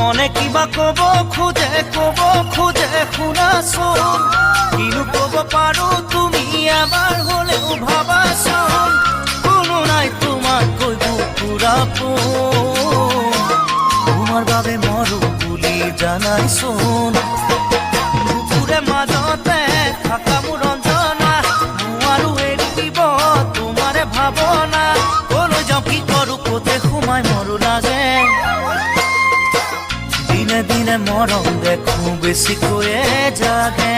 মনে কিবা কব খোজে শুনাচোন কিনো কব পাৰো তুমি এবাৰ হলেও ভাবাচোন কোনো নাই তোমাতকৈ বুকুৰা পোন তোমাৰ বাবে মৰো বুলি জানাইচোন বুকুৰে মাজতে থকা মোৰ ৰঞ্জনা নোৱাৰো এৰি দিব তোমাৰে ভাৱনা কলৈ যাওঁ কি কৰো ক'তে সোমাই মৰো লাগে দিনে দিনে মৰম দেখো বেছিকৈয়ে জাগে